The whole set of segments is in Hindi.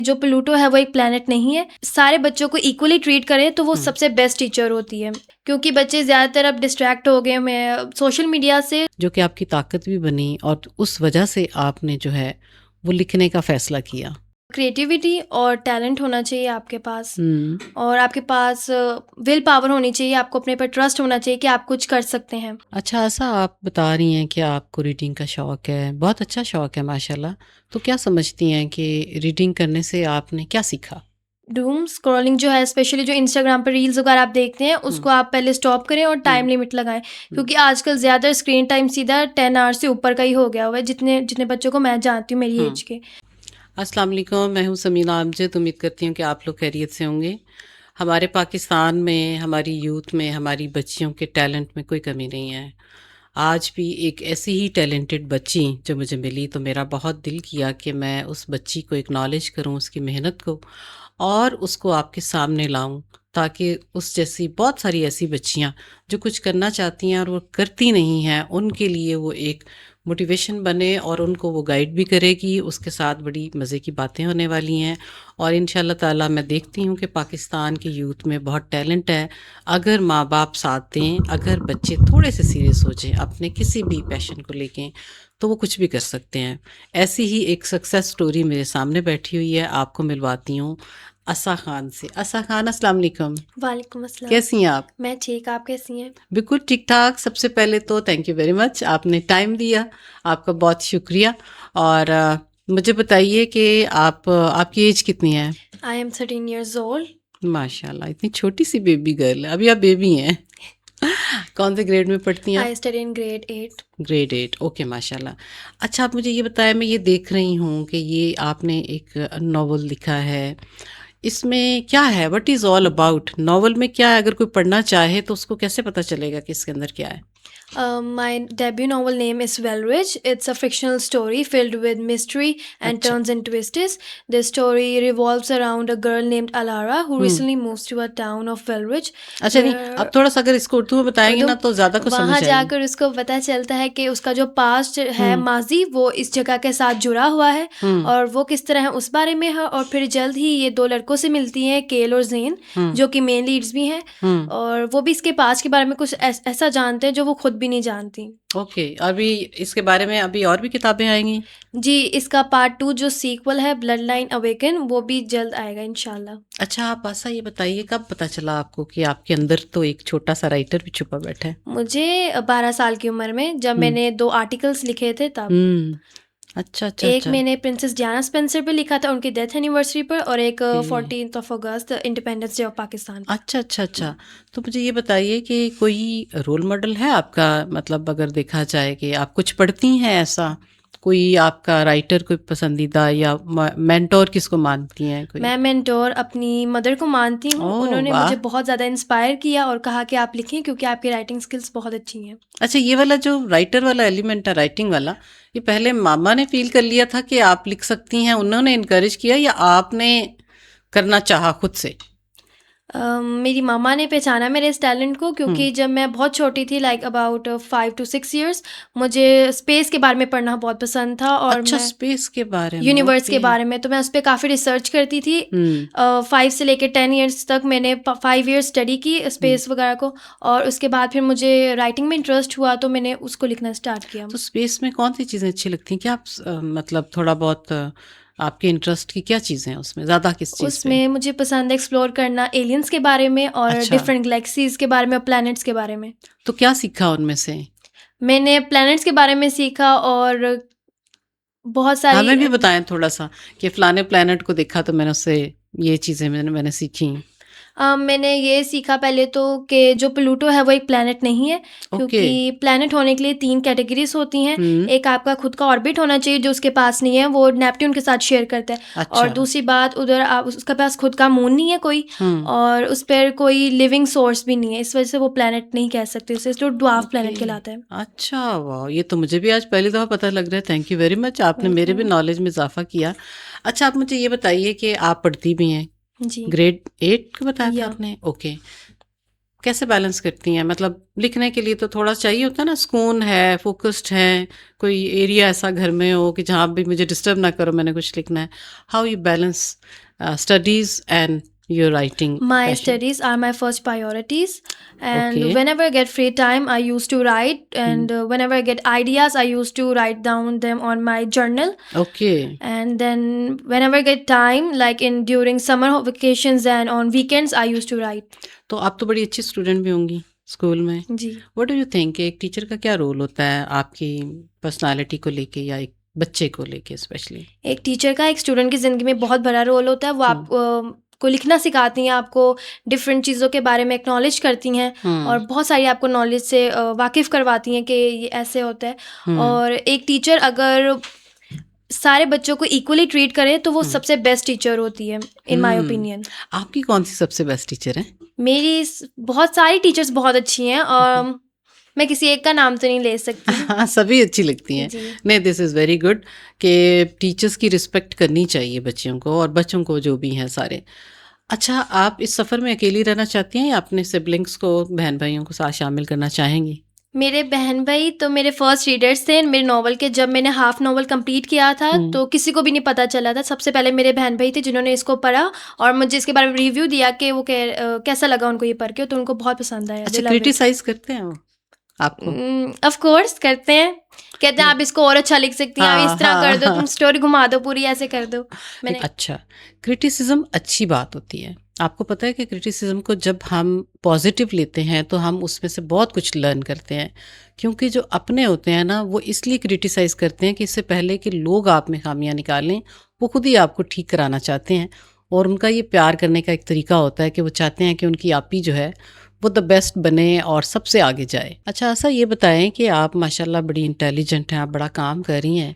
जो प्लूटो है वो एक प्लैनेट नहीं है। सारे बच्चों को इक्वली ट्रीट करें तो वो सबसे बेस्ट टीचर होती है, क्योंकि बच्चे ज़्यादातर अब डिस्ट्रैक्ट हो गए हैं सोशल मीडिया से, जो कि आपकी ताकत भी बनी और उस वजह से आपने जो है वो लिखने का फैसला किया। क्रिएटिविटी और टैलेंट होना चाहिए आपके पास, और आपके पास विल पावर होनी चाहिए, आपको अपने पर ट्रस्ट होना चाहिए कि आप कुछ कर सकते हैं। अच्छा, ऐसा आप बता रही हैं कि आपको रीडिंग का शौक़ है, बहुत अच्छा शौक़ है माशाल्लाह। तो क्या समझती हैं कि रीडिंग करने से आपने क्या सीखा? डूम स्क्रॉलिंग जो है, स्पेशली जो इंस्टाग्राम पर रील्स वगैरह आप देखते हैं, उसको आप पहले स्टॉप करें और टाइम लिमिट लगाएं, क्योंकि आजकल ज़्यादा स्क्रीन टाइम सीधा 10 आवर्स से ऊपर का ही हो गया हुआ है, जितने जितने बच्चों को मैं जानती हूँ मेरी एज के। अस्सलाम वालेकुम, मैं हूँ समीना अमजद। उम्मीद करती हूँ कि आप लोग खैरियत से होंगे। हमारे पाकिस्तान में, हमारी यूथ में, हमारी बच्चियों के टैलेंट में कोई कमी नहीं है। आज भी एक ऐसी ही टैलेंटेड बच्ची जो मुझे मिली तो मेरा बहुत दिल किया कि मैं उस बच्ची को एक्नॉलेज करूँ, उसकी मेहनत को, और उसको आपके सामने लाऊं, ताकि उस जैसी बहुत सारी ऐसी बच्चियां जो कुछ करना चाहती हैं और वो करती नहीं हैं, उनके लिए वो एक मोटिवेशन बने और उनको वो गाइड भी करेगी। उसके साथ बड़ी मज़े की बातें होने वाली हैं और इंशाल्लाह ताला मैं देखती हूँ कि पाकिस्तान के यूथ में बहुत टैलेंट है। अगर माँ बाप साथ दें, अगर बच्चे थोड़े से सीरियस हो जाएं अपने किसी भी पैशन को लेके, तो वो कुछ भी कर सकते हैं। ऐसी ही एक सक्सेस स्टोरी मेरे सामने बैठी हुई है, आपको मिलवाती हूँ असा खान से। असा खान, अस्सलाम वालेकुम। वालेकुम अस्सलाम। कैसी हैं आप? मैं ठीक, आप कैसी हैं? बिल्कुल ठीक ठाक। सबसे पहले तो थैंक यू वेरी मच, आपने टाइम दिया, आपका बहुत शुक्रिया। और मुझे बताइए कि आपकी एज कितनी है? I am 13 years old। माशाल्लाह, इतनी छोटी सी बेबी गर्ल है, अभी आप बेबी हैं। कौन से ग्रेड में पढ़ती हैं आप? I study in grade 8। Grade 8, okay माशाल्लाह। अच्छा, आप मुझे ये बताएं, मैं ये देख रही हूँ कि ये आपने एक नॉवल लिखा है, इसमें क्या है? What is all about? Novel में क्या है? अगर कोई पढ़ना चाहे तो उसको कैसे पता चलेगा कि इसके अंदर क्या है? My debut novel name is Wellwich. It's a fictional story filled with mystery and अच्छा। turns and twists. The story revolves around a girl named Alara who recently moves to a town of Wellwich. अच्छा, नहीं, where आप थोड़ा सा अगर इसको उर्दू में बताएंगे ना तो ज़्यादा कुछ वहाँ समझ आएगी। जाकर उसको पता चलता है कि उसका जो पास्ट है, माजी, वो इस जगह के साथ जुड़ा हुआ है और वो किस तरह है उस बारे में है। और फिर जल्द ही ये दो लड़कों से मिलती हैं, केल और जेन, जो कि मेन लीड्स भी हैं, और वो भी इसके पास्ट के बारे में कुछ ऐसा जानते हैं जो वो खुद भी नहीं जानती। ओके, अभी इसके बारे में अभी और भी किताबें आएंगी? जी, इसका पार्ट 2 जो सीक्वल है, ब्लड लाइन अवेकन, वो भी जल्द आएगा इंशाल्लाह। अच्छा, आप ऐसा ये बताइए, कब पता चला आपको कि आपके अंदर तो एक छोटा सा राइटर भी छुपा बैठा है? मुझे 12 साल की उम्र में, जब मैंने 2 आर्टिकल्स लिखे थे तब। अच्छा अच्छा एक अच्छा। मैंने प्रिंसेस डियाना स्पेंसर पे लिखा था, उनकी डेथ एनिवर्सरी पर, और एक 14th August, independence day of Pakistan पर। अच्छा अच्छा अच्छा। तो मुझे ये बताइए कि कोई रोल मॉडल है आपका, मतलब अगर देखा जाए कि आप कुछ पढ़ती हैं, ऐसा कोई आपका राइटर, कोई पसंदीदा, या मेंटोर किसको मानती हैं कोई? मैं मेंटोर अपनी मदर को मानती हूँ। ओह उन्होंने वाह! मुझे बहुत ज़्यादा इंस्पायर किया और कहा कि आप लिखें क्योंकि आपकी राइटिंग स्किल्स बहुत अच्छी हैं। अच्छा, ये वाला जो राइटर वाला एलिमेंट है, राइटिंग वाला, ये पहले मामा ने फील कर लिया था कि आप लिख सकती हैं, उन्होंने इनकरेज किया, या आपने करना चाहा खुद से? मेरी मामा ने पहचाना मेरे इस टैलेंट को, क्योंकि जब मैं बहुत छोटी थी, लाइक अबाउट 5 to 6 years, मुझे स्पेस के बारे में पढ़ना बहुत पसंद था। और अच्छा, मैं स्पेस के बारे में, यूनिवर्स के ओके। बारे में, तो मैं उस पर काफ़ी रिसर्च करती थी। 5 से लेकर 10 years तक मैंने 5 years स्टडी की स्पेस वगैरह को, और उसके बाद फिर मुझे राइटिंग में इंटरेस्ट हुआ तो मैंने उसको लिखना स्टार्ट किया। तो स्पेस में कौन सी चीज़ें अच्छी लगती हैं? क्या आप मतलब थोड़ा बहुत आपके इंटरेस्ट की क्या चीज़ें हैं उसमें? ज़्यादा किस चीज़ पे? उसमें मुझे पसंद है एक्सप्लोर करना एलियंस के बारे में और अच्छा। डिफरेंट गैलेक्सीज के बारे में और प्लैनेट्स के बारे में। तो क्या सीखा उनमें से? मैंने प्लैनेट्स के बारे में सीखा और बहुत सारी हमें भी बताएं थोड़ा सा कि फलाने प्लेनेट को देखा तो मैंने उससे ये चीज़ें मैंने सीखी। मैंने ये सीखा पहले तो कि जो प्लूटो है वो एक प्लैनेट नहीं है, क्योंकि प्लैनेट होने के लिए 3 कैटेगरीज होती हैं। एक आपका खुद का ऑर्बिट होना चाहिए जो उसके पास नहीं है, वो नेपट्यून के साथ शेयर करता है। अच्छा। और दूसरी बात, उधर आप उसके पास खुद का मून नहीं है कोई, और उस पर कोई लिविंग सोर्स भी नहीं है, इस वजह से वो प्लैनेट नहीं कह सकते उसे, इसलिए ड्वार्फ प्लैनेट कहलाता है। अच्छा, वाह, ये तो मुझे भी आज पहली दफ़ा पता लग रहा है। थैंक यू वेरी मच, आपने मेरे भी नॉलेज में इजाफा किया। अच्छा, आप मुझे ये बताइए कि आप पढ़ती भी हैं, जी। ग्रेड 8 का बताया था या आपने, ओके। कैसे बैलेंस करती हैं? मतलब लिखने के लिए तो थोड़ा चाहिए होता है ना, सुकून है, फोकस्ड है, कोई एरिया ऐसा घर में हो कि जहाँ भी मुझे डिस्टर्ब ना करो, मैंने कुछ लिखना है। How you balance studies and your writing My passion? studies are my first priorities, and okay. whenever I get free time, I used to write. And whenever I get ideas, I used to write down them on my journal. Okay. And then whenever I get time, like in during summer vacations and on weekends, I used to write. तो आप तो बड़ी अच्छी स्टूडेंट भी होंगी स्कूल में। जी। व्हाट डू यू थिंक, एक टीचर का क्या रोल होता है आपकी पर्सनालिटी को लेके या एक बच्चे को लेके स्पेशली? एक टीचर का एक स्टूडेंट की ज़िंदगी में बहुत बड़ा रोल होता है। वो आप को लिखना सिखाती हैं, आपको डिफरेंट चीज़ों के बारे में एक्नॉलेज करती हैं और बहुत सारी आपको नॉलेज से वाकिफ़ करवाती हैं कि ये ऐसे होता है। और एक टीचर अगर सारे बच्चों को इक्वली ट्रीट करे तो वो सबसे बेस्ट टीचर होती है इन माय ओपिनियन। आपकी कौन सी सबसे बेस्ट टीचर है? मेरी बहुत सारी टीचर्स बहुत अच्छी हैं और मैं किसी एक का नाम तो नहीं ले सकती। हाँ, सभी अच्छी लगती हैं। जी। नहीं, दिस इज़ वेरी गुड कि टीचर्स की रिस्पेक्ट करनी चाहिए बच्चों को, और बच्चों को जो भी हैं सारे। अच्छा, आप इस सफ़र में अकेली रहना चाहती हैं या अपने सिबलिंग्स को, बहन भाइयों को साथ शामिल करना चाहेंगी? मेरे बहन भाई तो मेरे फर्स्ट रीडर्स थे मेरे नॉवल के। जब मैंने हाफ नॉवल कंप्लीट किया था तो किसी को भी नहीं पता चला था। सबसे पहले मेरे बहन भाई थे जिन्होंने इसको पढ़ा और मुझे इसके बारे में रिव्यू दिया कि वो कैसा लगा उनको ये पढ़ के, तो उनको बहुत पसंद आया। अच्छा, क्रिटिसाइज करते हैं वो आपको? ऑफ कोर्स करते हैं, कहते हैं आप इसको और अच्छा लिख सकती हैं, आप इस तरह कर दो, तुम स्टोरी घुमा दो पूरी, ऐसे कर दो। मैंने अच्छा, क्रिटिसिज्म अच्छी बात होती है। आपको पता है कि क्रिटिसिज्म को जब हम पॉजिटिव लेते हैं तो हम उसमें से बहुत कुछ लर्न करते हैं, क्योंकि जो अपने होते हैं ना वो इसलिए क्रिटिसाइज़ करते हैं कि इससे पहले कि लोग आप में खामियां निकालें, वो खुद ही आपको ठीक कराना चाहते हैं। और उनका ये प्यार करने का एक तरीका होता है कि वो चाहते हैं कि उनकी आप ही जो है वो द बेस्ट बने और सबसे आगे जाए। अच्छा, ऐसा ये बताएं कि आप माशाल्लाह बड़ी इंटेलिजेंट हैं, आप बड़ा काम कर रही हैं,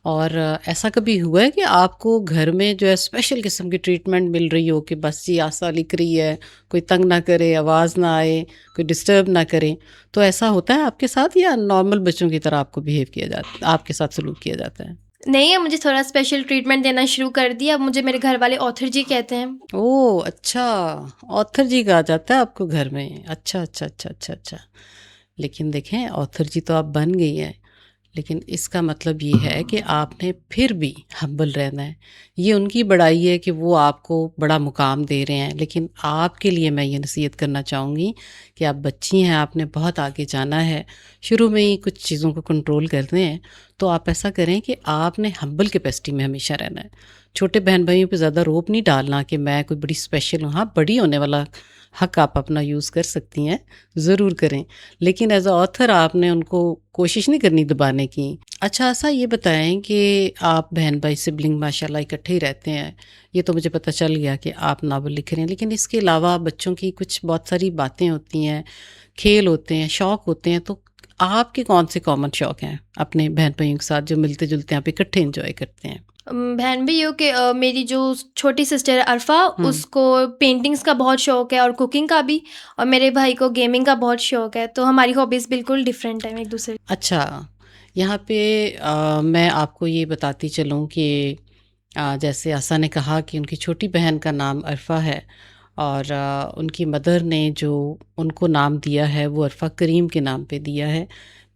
और ऐसा कभी हुआ है कि आपको घर में जो है स्पेशल किस्म की ट्रीटमेंट मिल रही हो कि बस जी आशा लिख रही है, कोई तंग ना करे, आवाज़ ना आए, कोई डिस्टर्ब ना करे, तो ऐसा होता है आपके साथ या नॉर्मल बच्चों की तरह आपको बिहेव किया जाता, आपके साथ सलूक किया जाता है? नहीं, मुझे थोड़ा स्पेशल ट्रीटमेंट देना शुरू कर दिया। अब मुझे मेरे घर वाले ऑथर जी कहते हैं। ओह अच्छा, ऑथर जी कहा जाता है आपको घर में? अच्छा अच्छा अच्छा अच्छा अच्छा। लेकिन देखें, ऑथर जी तो आप बन गई हैं, लेकिन इसका मतलब ये है कि आपने फिर भी हम्बल रहना है। ये उनकी बड़ाई है कि वो आपको बड़ा मुकाम दे रहे हैं, लेकिन आपके लिए मैं ये नसीहत करना चाहूँगी कि आप बच्ची हैं, आपने बहुत आगे जाना है। शुरू में ही कुछ चीज़ों को कंट्रोल करते हैं, तो आप ऐसा करें कि आपने हम्बल कैपेसिटी में हमेशा रहना है। छोटे बहन भाइयों पे ज़्यादा रोब नहीं डालना कि मैं कोई बड़ी स्पेशल हूँ। हाँ, बड़ी होने वाला हक आप अपना यूज़ कर सकती हैं, ज़रूर करें, लेकिन एज अ ऑथर आपने उनको कोशिश नहीं करनी दबाने की। अच्छा, ऐसा ये बताएं कि आप बहन भाई सिबलिंग माशाल्लाह इकट्ठे ही रहते हैं, ये तो मुझे पता चल गया कि आप नावल लिख रहे हैं, लेकिन इसके अलावा बच्चों की कुछ बहुत सारी बातें होती हैं, खेल होते हैं, शौक़ होते हैं, तो आपके कौन से कॉमन शौक़ हैं अपने बहन भाइयों के साथ जो मिलते जुलते हैं, आप इकट्ठे इंजॉय करते हैं? बहन भाइयों के मेरी जो छोटी सिस्टर है अरफा, उसको पेंटिंग्स का बहुत शौक है और कुकिंग का भी, और मेरे भाई को गेमिंग का बहुत शौक है। तो हमारी हॉबीज़ बिल्कुल डिफरेंट है एक दूसरे। अच्छा, यहाँ पे मैं आपको ये बताती चलूँ कि जैसे आसा ने कहा कि उनकी छोटी बहन का नाम अरफा है, और उनकी मदर ने जो उनको नाम दिया है वो अरफा करीम के नाम पे दिया है।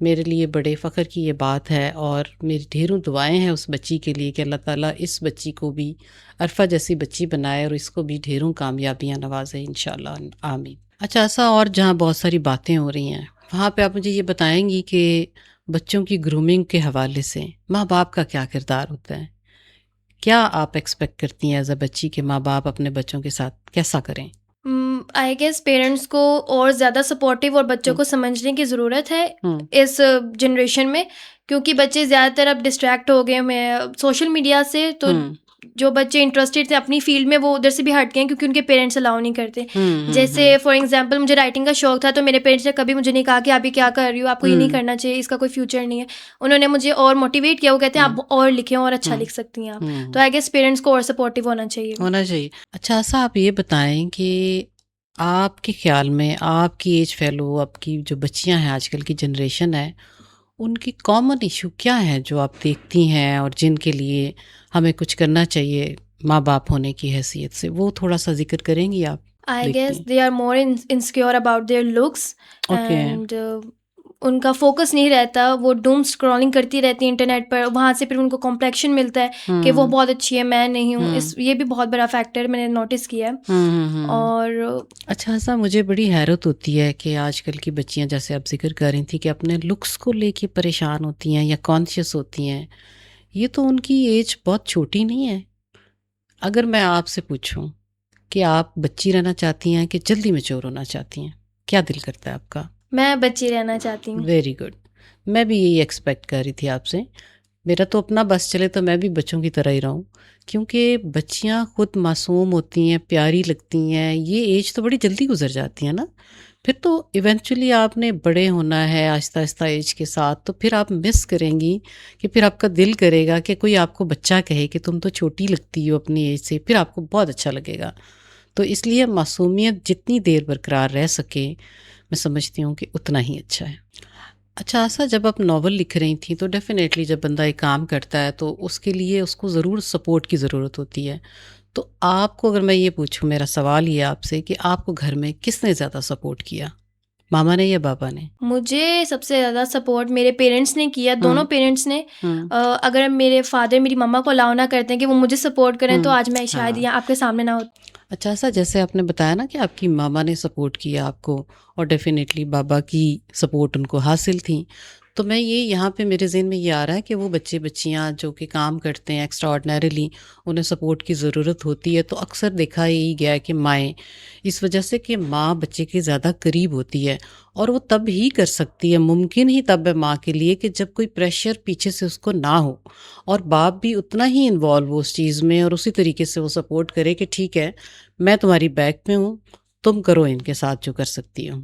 मेरे लिए बड़े फ़ख्र की ये बात है, और मेरी ढेरों दुआएं हैं उस बच्ची के लिए कि अल्लाह ताला इस बच्ची को भी अरफा जैसी बच्ची बनाए और इसको भी ढेरों कामयाबियाँ नवाज़े इंशाल्लाह, आमीन। अच्छा, ऐसा और जहाँ बहुत सारी बातें हो रही हैं, वहाँ पे आप मुझे ये बताएंगी कि बच्चों की ग्रूमिंग के हवाले से माँ बाप का क्या किरदार होता है? क्या आप एक्सपेक्ट करती हैं एज अ बच्ची के माँ बाप अपने बच्चों के साथ कैसा करें? आई गेस पेरेंट्स को और ज़्यादा सपोर्टिव और बच्चों को समझने की ज़रूरत है इस जनरेशन में, क्योंकि बच्चे ज़्यादातर अब डिस्ट्रैक्ट हो गए हैं सोशल मीडिया से। तो जो बच्चे इंटरेस्टेड थे अपनी फील्ड में वो उधर से भी हट गए हैं क्योंकि उनके पेरेंट्स अलाउ नहीं करते। जैसे फॉर एग्जांपल मुझे राइटिंग का शौक था, तो मेरे पेरेंट्स ने कभी मुझे नहीं कहा कि आप ये क्या कर रही हो, आपको ये नहीं करना चाहिए, इसका कोई फ्यूचर नहीं है। उन्होंने मुझे और मोटिवेट किया, वो कहते हैं आप और लिखें और अच्छा लिख सकती हैं आप। तो आई गेस पेरेंट्स को और सपोर्टिव होना चाहिए। अच्छा, ऐसा आप ये बताएं कि आपके ख्याल में आपकी एज फेलो, आपकी जो बच्चियां हैं आजकल की जनरेशन है, उनकी कॉमन इशू क्या है जो आप देखती हैं और जिनके लिए हमें कुछ करना चाहिए माँ बाप होने की हैसियत से, वो थोड़ा सा जिक्र करेंगी आप? आई देखती गेस हैं? They are more insecure about their looks okay. एंड उनका फोकस नहीं रहता, वो डूम स्क्रॉलिंग करती रहती है इंटरनेट पर, वहाँ से फिर उनको कॉम्प्लेक्शन मिलता है कि वो हुँ, बहुत अच्छी है, मैं नहीं हूँ। हुँ, इस ये भी बहुत बड़ा फैक्टर मैंने नोटिस किया है। हुँ, हुँ, हुँ। और अच्छा, ऐसा मुझे बड़ी हैरत होती है कि आजकल की बच्चियाँ, जैसे आप ज़िक्र कर रही थी, कि अपने लुक्स को लेके परेशान होती हैं या कॉन्शियस होती हैं। ये तो उनकी एज बहुत छोटी नहीं है। अगर मैं आपसे पूछूँ कि आप बच्ची रहना चाहती हैं कि जल्दी मैच्योर होना चाहती हैं? क्या दिल करता है आपका? मैं बच्ची रहना चाहती हूँ। Very good. मैं भी यही एक्सपेक्ट कर रही थी आपसे। मेरा तो अपना बस चले तो मैं भी बच्चों की तरह ही रहूँ, क्योंकि बच्चियाँ खुद मासूम होती हैं, प्यारी लगती हैं, ये एज तो बड़ी जल्दी गुज़र जाती है ना। फिर तो इवेंचुअली आपने बड़े होना है आहिस्ता-आहिस्ता एज के साथ, तो फिर आप मिस करेंगी कि फिर आपका दिल करेगा कि कोई आपको बच्चा कहे कि तुम तो छोटी लगती हो अपनी एज से, फिर आपको बहुत अच्छा लगेगा। तो इसलिए मासूमियत जितनी देर बरकरार रह सके, मैं समझती हूँ कि उतना ही अच्छा है। अच्छा, ऐसा जब आप नॉवल लिख रही थी तो डेफ़िनेटली जब बंदा एक काम करता है तो उसके लिए उसको ज़रूर सपोर्ट की ज़रूरत होती है। तो आपको अगर मैं ये पूछूँ, मेरा सवाल ये आपसे कि आपको घर में किसने ज़्यादा सपोर्ट किया? मामा ने या बाबा ने? मुझे सबसे ज़्यादा सपोर्ट मेरे पेरेंट्स ने किया, दोनों हुँ, पेरेंट्स ने। हुँ, अगर मेरे फादर मेरी मम्मा को अलाउ ना करते हैं कि वो मुझे सपोर्ट करें, तो हुँ। आज मैं शायद हाँ। यहाँ आपके सामने ना होती। अच्छा, ऐसा जैसे आपने बताया ना कि आपकी मामा ने सपोर्ट किया आपको और डेफ़िनेटली बाबा की सपोर्ट उनको हासिल थी। तो मैं ये यहाँ पे मेरे ज़हन में ये आ रहा है कि वो बच्चे-बच्चियाँ जो कि काम करते हैं एक्स्ट्राऑर्डिनरीली, उन्हें सपोर्ट की ज़रूरत होती है। तो अक्सर देखा यही गया है कि माएँ, इस वजह से कि माँ बच्चे के ज़्यादा करीब होती है और वो तब ही कर सकती है, मुमकिन ही तब है माँ के लिए कि जब कोई प्रेशर पीछे से उसको ना हो और बाप भी उतना ही इन्वॉल्व हो उस चीज़ में और उसी तरीके से वो सपोर्ट करे कि ठीक है, मैं तुम्हारी बैक पे हूँ, तुम करो इनके साथ जो कर सकती हो।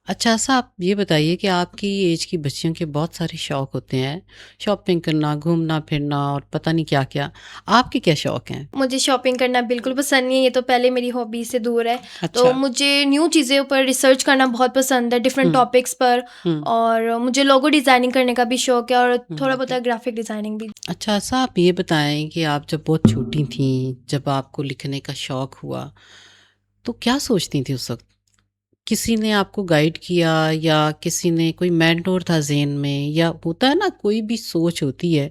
अच्छा, ऐसा आप ये बताइए कि आपकी एज की बच्चियों के बहुत सारे शौक होते हैं, शॉपिंग करना, घूमना-फिरना और पता नहीं क्या-क्या। आपके क्या शौक हैं? मुझे शॉपिंग करना बिल्कुल पसंद नहीं है, ये तो पहले मेरी हॉबी से दूर है। तो अच्छा। मुझे न्यू चीज़ों पर रिसर्च करना बहुत पसंद है, डिफरेंट हुँ, टॉपिक्स पर। हुँ, और मुझे लोगो डिज़ाइनिंग करने का भी शौक है और थोड़ा बहुत ओके। ग्राफिक डिज़ाइनिंग भी। अच्छा, ऐसा आप ये बताएँ कि आप जब बहुत छोटी थीं, जब आपको लिखने का शौक हुआ, तो क्या सोचती थीं उस वक़्त? किसी ने आपको गाइड किया या किसी ने, कोई मेंटोर था ज़हन में, या होता है ना कोई भी सोच होती है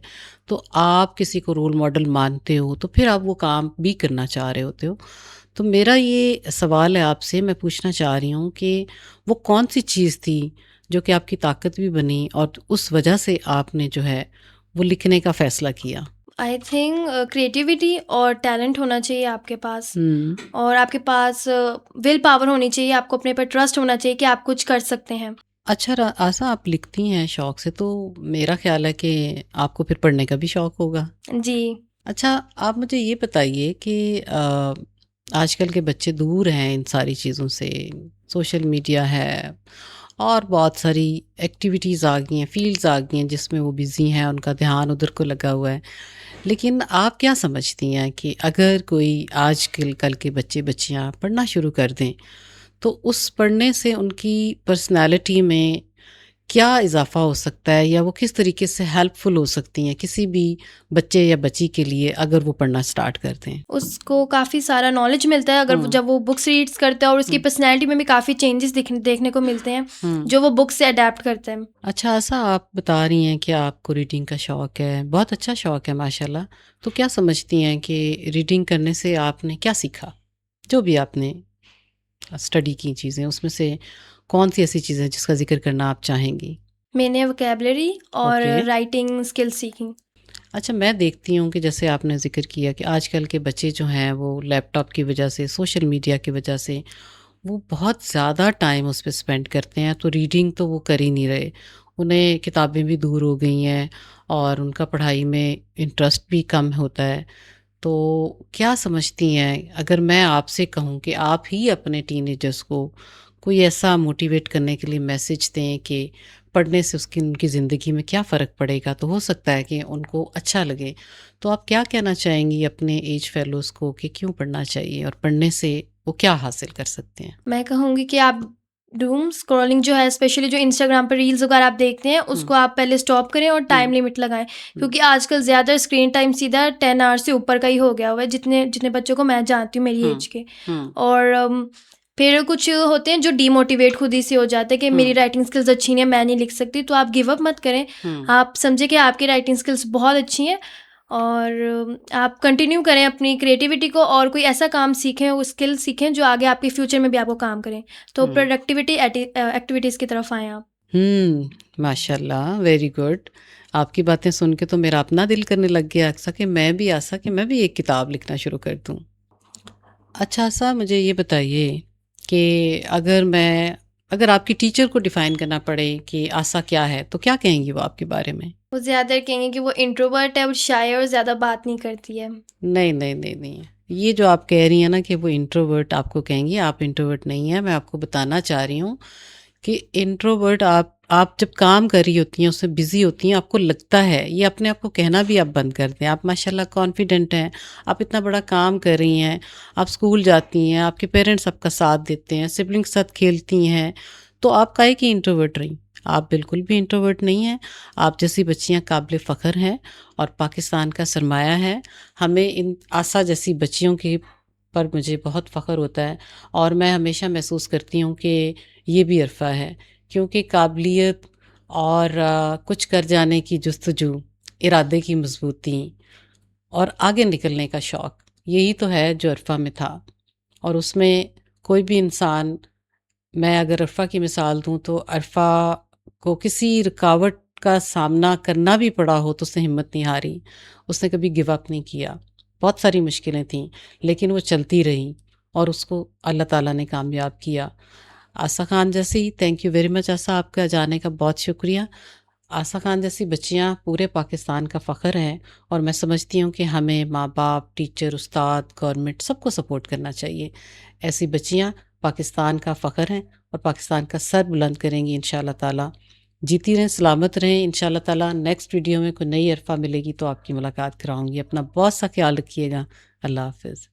तो आप किसी को रोल मॉडल मानते हो तो फिर आप वो काम भी करना चाह रहे होते हो। तो मेरा ये सवाल है आपसे, मैं पूछना चाह रही हूँ कि वो कौन सी चीज़ थी जो कि आपकी ताकत भी बनी और उस वजह से आपने जो है वो लिखने का फ़ैसला किया? आई थिंक क्रिएटिविटी और टैलेंट होना चाहिए आपके पास। हुँ। और आपके पास विल पावर होनी चाहिए, आपको अपने पर ट्रस्ट होना चाहिए कि आप कुछ कर सकते हैं। अच्छा, ऐसा आप लिखती हैं शौक से, तो मेरा ख़्याल है कि आपको फिर पढ़ने का भी शौक होगा। जी। अच्छा, आप मुझे ये बताइए कि आजकल के बच्चे दूर हैं इन सारी चीज़ों से, सोशल मीडिया है और बहुत सारी एक्टिविटीज़ आ गई हैं, फ़ील्ड्स आ गई हैं जिसमें वो बिज़ी हैं, उनका ध्यान उधर को लगा हुआ है। लेकिन आप क्या समझती हैं कि अगर कोई आजकल कल के बच्चे-बच्चियाँ पढ़ना शुरू कर दें, तो उस पढ़ने से उनकी पर्सनैलिटी में क्या इज़ाफ़ा हो सकता है या वो किस तरीके से हेल्पफुल हो सकती हैं किसी भी बच्चे या बच्ची के लिए अगर वो पढ़ना स्टार्ट कर दें? उसको काफ़ी सारा नॉलेज मिलता है अगर हुँ, जब वो बुक्स रीड्स करता है, और उसकी हुँ, पर्सनैलिटी में भी काफ़ी चेंजेस देखने को मिलते हैं, हुँ। जो वो बुक से अडेप्ट करता है। अच्छा, ऐसा आप बता रही हैं कि आपको रीडिंग का शौक है, बहुत अच्छा शौक है माशाल्लाह। तो क्या समझती हैं कि रीडिंग करने से आपने क्या सीखा? जो भी आपने स्टडी की चीज़ें, उसमें से कौन-सी ऐसी चीज़ है जिसका ज़िक्र करना आप चाहेंगी? मैंने वोकैबुलरी और ओके। राइटिंग स्किल्स सीखी। अच्छा, मैं देखती हूँ कि जैसे आपने ज़िक्र किया कि आजकल के बच्चे जो हैं वो लैपटॉप की वजह से, सोशल मीडिया की वजह से वो बहुत ज़्यादा टाइम उस पे स्पेंड करते हैं, तो रीडिंग तो वो कर ही नहीं रहे। उन्हें किताबें भी दूर हो गई हैं और उनका पढ़ाई में इंटरेस्ट भी कम होता है। तो क्या समझती हैं, अगर मैं आपसे कहूँ कि आप ही अपने टीनेजर्स को कोई ऐसा मोटिवेट करने के लिए मैसेज दें कि पढ़ने से उसकी उनकी ज़िंदगी में क्या फ़र्क पड़ेगा, तो हो सकता है कि उनको अच्छा लगे। तो आप क्या कहना चाहेंगी अपने एज फेलोज़ को कि क्यों पढ़ना चाहिए और पढ़ने से वो क्या हासिल कर सकते हैं? मैं कहूँगी कि आप डूम स्क्रॉलिंग जो है, स्पेशली जो इंस्टाग्राम पर रील्स वगैरह आप देखते हैं, उसको आप पहले स्टॉप करें और टाइम लिमिट लगाएं, क्योंकि आजकल ज़्यादा स्क्रीन टाइम सीधा 10 आवर्स से ऊपर का ही हो गया हुआ है, जितने जितने बच्चों को मैं जानती हूँ मेरी एज के। और फिर कुछ होते हैं जो डीमोटिवेट खुद ही से हो जाते हैं कि मेरी राइटिंग स्किल्स अच्छी नहीं है, मैं नहीं लिख सकती, तो आप गिव अप मत करें। आप समझे कि आपकी राइटिंग स्किल्स बहुत अच्छी हैं और आप कंटिन्यू करें अपनी क्रिएटिविटी को, और कोई ऐसा काम सीखें, वो स्किल सीखें जो आगे आपके फ्यूचर में भी आपको काम करें। तो प्रोडक्टिविटी एक्टिविटीज़ की तरफ आएँ आप। माशाल्लाह, वेरी गुड। आपकी बातें सुन के तो मेरा अपना दिल करने लग गया कि मैं भी एक किताब लिखना शुरू कर दूं। अच्छा सा मुझे ये बताइए कि अगर आपकी टीचर को डिफ़ाइन करना पड़े कि आशा क्या है, तो क्या कहेंगी वो आपके बारे में? वो ज़्यादा कहेंगे कि वो इंट्रोवर्ट है और शाय और ज़्यादा बात नहीं करती है। नहीं, नहीं, नहीं, नहीं। ये जो आप कह रही हैं ना कि वो इंट्रोवर्ट आपको कहेंगी, आप इंट्रोवर्ट नहीं हैं। मैं आपको बताना चाह रही हूँ कि इंट्रोवर्ट आप जब काम कर रही होती हैं, उसमें बिज़ी होती हैं, आपको लगता है, ये अपने आप को कहना भी आप बंद कर दें। आप माशाल्लाह कॉन्फिडेंट हैं, आप इतना बड़ा काम कर रही हैं, आप स्कूल जाती हैं, आपके पेरेंट्स आपका साथ देते हैं, सिबलिंग के साथ खेलती हैं, तो आप काहे की इंट्रोवर्ट रहीं? आप बिल्कुल भी इंट्रोवर्ट नहीं हैं। आप जैसी बच्चियाँ काबिल फ़ख्र हैं और पाकिस्तान का सरमाया है। हमें इन आशा जैसी बच्चियों के पर मुझे बहुत फ़ख्र होता है और मैं हमेशा महसूस करती हूँ कि ये भी अरफ़ा है, क्योंकि काबिलियत और कुछ कर जाने की जुस्तजू, इरादे की मज़बूती और आगे निकलने का शौक़, यही तो है जो अरफ़ा में था। और उसमें कोई भी इंसान, मैं अगर अरफ़ा की मिसाल दूँ तो अरफ़ा को किसी रुकावट का सामना करना भी पड़ा हो तो उसने हिम्मत नहीं हारी, उसने कभी गिव अप नहीं किया। बहुत सारी मुश्किलें थीं लेकिन वो चलती रही और उसको अल्लाह ताला ने कामयाब किया। आशा खान जैसी, थैंक यू वेरी मच आशा, आपका जाने का बहुत शुक्रिया। आशा खान जैसी बच्चियाँ पूरे पाकिस्तान का फ़ख्र हैं और मैं समझती हूँ कि हमें माँ बाप, टीचर, उस्ताद, गवर्नमेंट सबको सपोर्ट करना चाहिए। ऐसी बच्चियाँ पाकिस्तान का फ़ख्र हैं और पाकिस्तान का सर बुलंद करेंगी इंशाअल्लाह ताला। जीती रहें, सलामत रहें इंशाअल्लाह ताला। नेक्स्ट वीडियो में कोई नई अरफ़ा मिलेगी तो आपकी मुलाकात कराऊँगी। अपना बहुत सा ख्याल रखिएगा। अल्लाह हाफ़िज़।